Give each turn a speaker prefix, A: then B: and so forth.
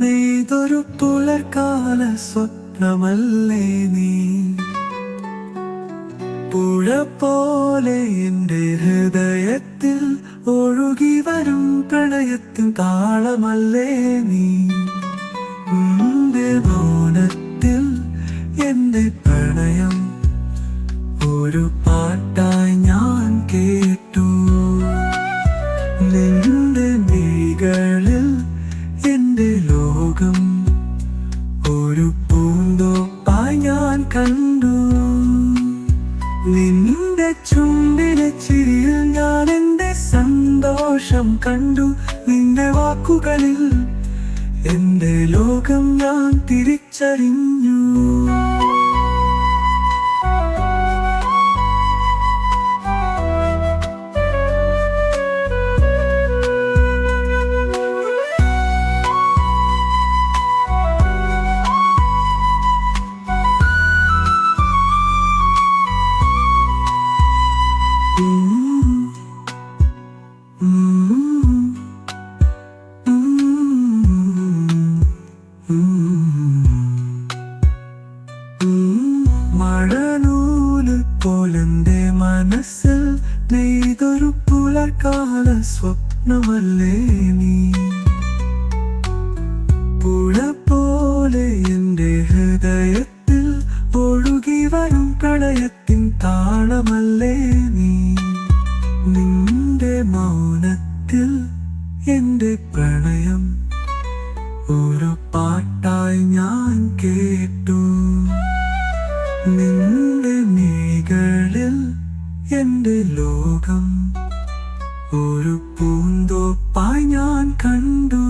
A: നെയ്തൊരു പുലർക്കാല സ്വപ്നമല്ലേ നീ. പുഴ പോലെ എൻ്റെ ഹൃദയത്തിൽ ഒഴുകി വരും പ്രണയത്തിൻ താളമല്ലേ നീ. നിന്റെ മൗനത്തിൽ എൻ്റെ പ്രണയം ഒരു പാട്ടായി ഞാൻ കേട്ടു. നിന്റെ മിഴികളിൽ എൻ്റെ ലോകം ഒരു പൂന്തോപ്പായി ഞാൻ കണ്ടു. നിന്റെ ചുണ്ടിലെ ചിരിയിൽ ഞാൻ എൻ്റെ സന്തോഷം കണ്ടു. നിന്റെ വാക്കുകളിൽ എൻ്റെ ലോകം ഞാൻ തിരിച്ചറിഞ്ഞു. മഴനൂല് പോലെന്റെ മനസ്സിൽ നെയ്തൊരു പുലർക്കാല സ്വപ്നമല്ലേ നീ. പുഴ പോലെ എൻ്റെ ഹൃദയത്തിൽ ഒഴുകി വരും പ്രണയത്തിൻ താളമല്ലേ നീ. നിന്റെ മൗനത്തിൽ എൻ്റെ പ്രണയം ഒരു പാട്ടായി ഞാൻ കേട്ടു. നിന്റെ മിഴികളിൽ എൻ്റെ ലോകം ഒരു പൂന്തോപ്പായി ഞാൻ കണ്ടു.